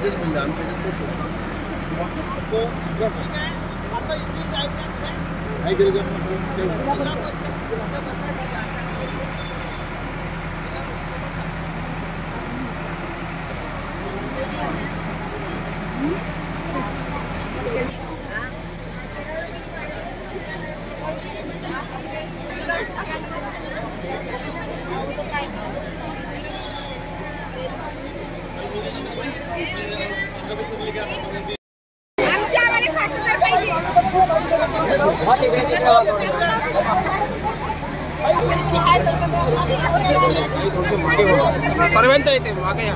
Update मिळाले आमच्याकडे तो शोधतो काय केलं सर्वांत येते मागे या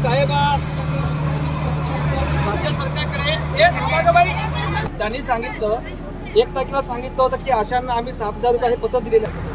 साहेब राज्य सरकारकडे त्यांनी सांगितलं 1 तारखेला सांगितलं होतं की आशांना आम्ही 7,000 रुपये हे पत्र दिलेलं आहे.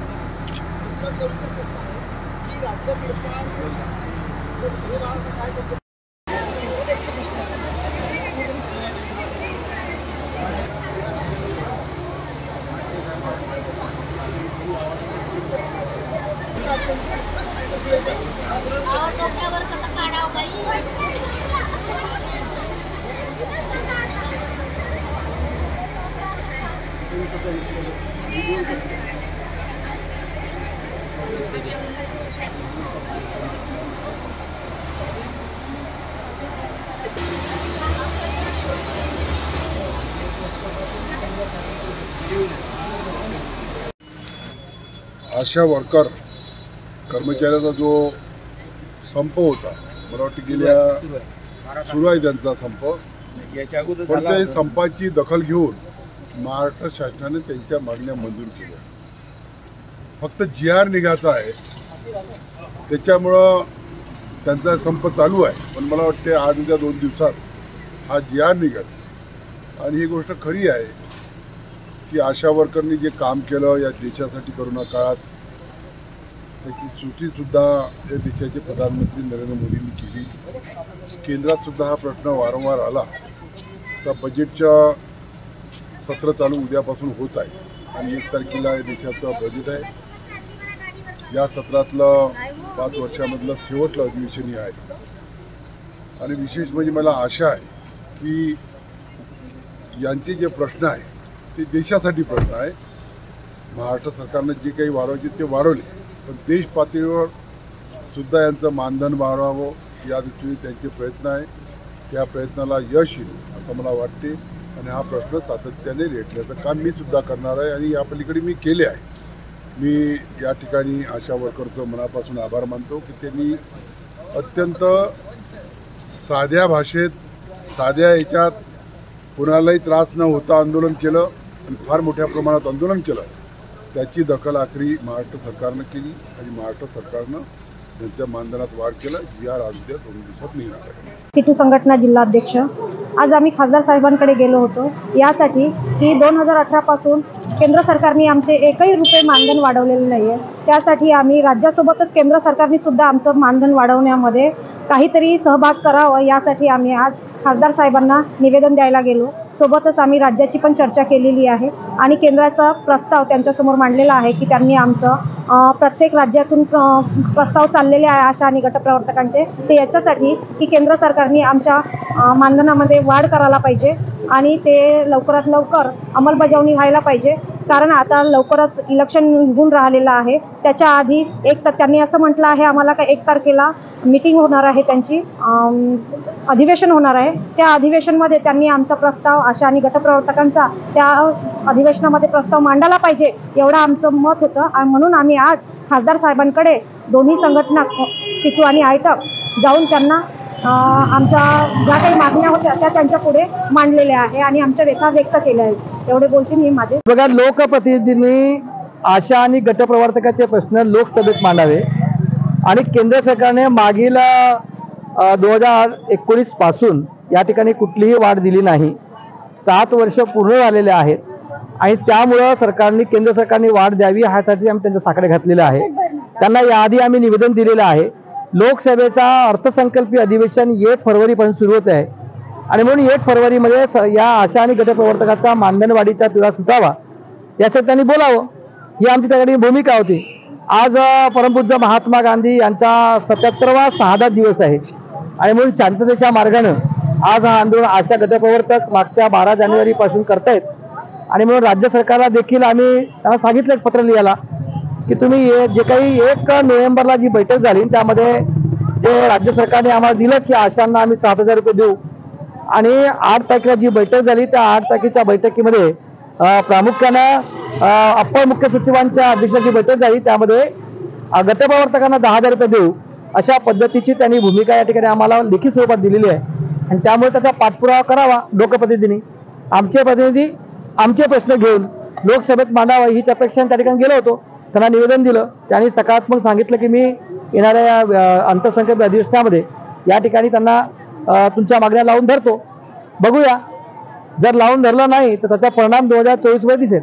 आशा वर्कर कर्मचाऱ्याचा जो संप होता, मला वाटतं गेल्या सुरू आहे त्यांचा संप, पण त्या संपाची दखल घेऊन महाराष्ट्र शासनाने त्यांच्या मागण्या मंजूर केल्या. फक्त GR निघायचा आहे, त्याच्यामुळं त्यांचा संप चालू आहे. पण मला वाटते आज उद्या 2 दिवसात हा GR निघेल. आणि ही गोष्ट खरी आहे की आशा वर्करनी जे काम केलं या देशासाठी करोना काळात, त्याची सूचीसुद्धा या देशाचे प्रधानमंत्री नरेंद्र मोदींनी केली. केंद्रातसुद्धा हा प्रश्न वारंवार आला. तर बजेटचं सत्र चालू उद्यापासून होत आहे आणि 1 तारखेला या देशाचं बजेट आहे. या सत्रातलं 5 वर्षामधलं शेवटलं अधिवेशनही आहे. आणि विशेष म्हणजे मला आशा आहे की यांचे जे प्रश्न आहे ते देशासाठी प्रश्न आहे. महाराष्ट्र सरकारनं जे काही वाढवायचे ते वाढवले, पण देश पातळीवर सुद्धा यांचं मानधन वाढवावं या दृष्टीने त्यांचे प्रयत्न आहे. त्या प्रयत्नाला यश येईल असं मला वाटते. आणि हा प्रश्न सातत्याने रेटण्याचं काम मी सुद्धा करणार आहे आणि या पलीकडे मी केले आहे. मी या ठिकाणी आशा वर्करचं मनापासून आभार मानतो की त्यांनी अत्यंत साध्या भाषेत, साध्या याच्यात कुणालाही त्रास न होता आंदोलन केलं आणि फार मोठ्या प्रमाणात आंदोलन केलं. त्याची दखल आखरी महाराष्ट्र सरकारनं केली आणि महाराष्ट्र सरकारनं त्यांच्या मानधनात वाढ केलं. GR आज उद्या 2 दिवसात निघणार आहे. सिटू संघटना जिल्हाध्यक्ष. आज आम्ही खासदार साहेबांकडे गेलो होतो यासाठी की 2018 पासून केंद्र सरकारने आमचे एकही रुपये मानधन वाढवलेले नाही आहे. त्यासाठी आम्ही राज्यासोबतच केंद्र सरकारने सुद्धा आमचं मानधन वाढवण्यामध्ये काहीतरी सहभाग करावं, यासाठी आम्ही आज खासदार साहेबांना निवेदन द्यायला गेलो. सोबतच आम्ही राज्याची पण चर्चा केलेली आहे आणि केंद्राचा प्रस्ताव त्यांच्यासमोर मांडलेला आहे की त्यांनी आमचं प्रत्येक राज्यातून प्रस्ताव चाललेले आहे आशा आणि गटप्रवर्तकांचे, ते याच्यासाठी की केंद्र सरकारने आमच्या मानधनामध्ये वाढ करायला पाहिजे आणि ते लवकरात लवकर अंमलबजावणी व्हायला पाहिजे. कारण आता लवकरच इलेक्शन निघून राहिलेलं आहे. त्याच्या आधी त्यांनी असं म्हटलं आहे आम्हाला का 1 तारखेला मीटिंग होणार आहे, त्यांची अधिवेशन होणार आहे. त्या अधिवेशनमध्ये त्यांनी आमचा प्रस्ताव आशा आणि गटप्रवर्तकांचा त्या अधिवेशनामध्ये प्रस्ताव मांडायला पाहिजे एवढं आमचं मत होतं. आणि म्हणून आम्ही आज खासदार साहेबांकडे दोन्ही संघटना सिटू आणि आयटक जाऊन त्यांना आमच्या ज्या काही मागण्या होत्या त्या त्यांच्या पुढे मांडलेल्या आहे आणि आमच्या व्यथा व्यक्त केल्या आहेत. एवढे बोलते मी माझे. बघा, लोकप्रतिनिधींनी आशा आणि गटप्रवर्तकाचे प्रश्न लोकसभेत मांडावे आणि केंद्र सरकारने मागील 2019 पासून या ठिकाणी कुठलीही वाढ दिली नाही. 7 वर्ष पूर्ण झालेले आहेत आणि त्यामुळं केंद्र सरकारने वाढ द्यावी ह्यासाठी आम्ही त्यांच्या साकडे घातलेलं आहे. त्यांना याआधी आम्ही निवेदन दिलेलं आहे. लोकसभेचा अर्थसंकल्पीय अधिवेशन 1 फरवरीपासून सुरू होत आहे. आणि म्हणून 1 फरवरीमध्ये या आशा आणि गटप्रवर्तकाचा मानधनवाढीचा तिढा सुटावा यासाठी त्यांनी बोलावं, ही आमची त्यासाठी भूमिका होती. आज परमपूज्य महात्मा गांधी यांचा 77वा शहादा दिवस आहे आणि म्हणून शांततेच्या मार्गानं आज हा आंदोलन आशा गटप्रवर्तक मागच्या 12 जानेवारीपासून करतायत. आणि म्हणून राज्य सरकारला देखील आम्ही त्यांना सांगितलं एक पत्र लिहायला की तुम्ही जे काही 1 नोव्हेंबरला जी बैठक झाली त्यामध्ये जे राज्य सरकारने आम्हाला दिलं की आशांना आम्ही 7,000 रुपये देऊ आणि 8 तारखेला जी बैठक झाली त्या 8 तारखेच्या बैठकीमध्ये प्रामुख्यानं अप्पर मुख्य सचिवांच्या अध्यक्षतेची बैठक झाली, त्यामध्ये गटप्रवर्तकांना 10,000 रुपये देऊ अशा पद्धतीची त्यांनी भूमिका या ठिकाणी आम्हाला लिखित स्वरूपात दिलेली आहे आणि त्यामुळे त्याचा पाठपुरावा करावा लोकप्रतिनिधींनी. आमचे प्रतिनिधी आमचे प्रश्न घेऊन लोकसभेत मांडावा हीच अपेक्षा त्या ठिकाणी गेलो होतो. त्यांना निवेदन दिलं, त्यांनी सकारात्मक सांगितलं की मी येणाऱ्या अर्थसंकल्प अधिवेशनामध्ये या ठिकाणी त्यांना तुमच्या मागण्या लावून धरतो. बघूया, जर लावून धरलं नाही तर त्याचा परिणाम 2024 मध्ये दिसेल.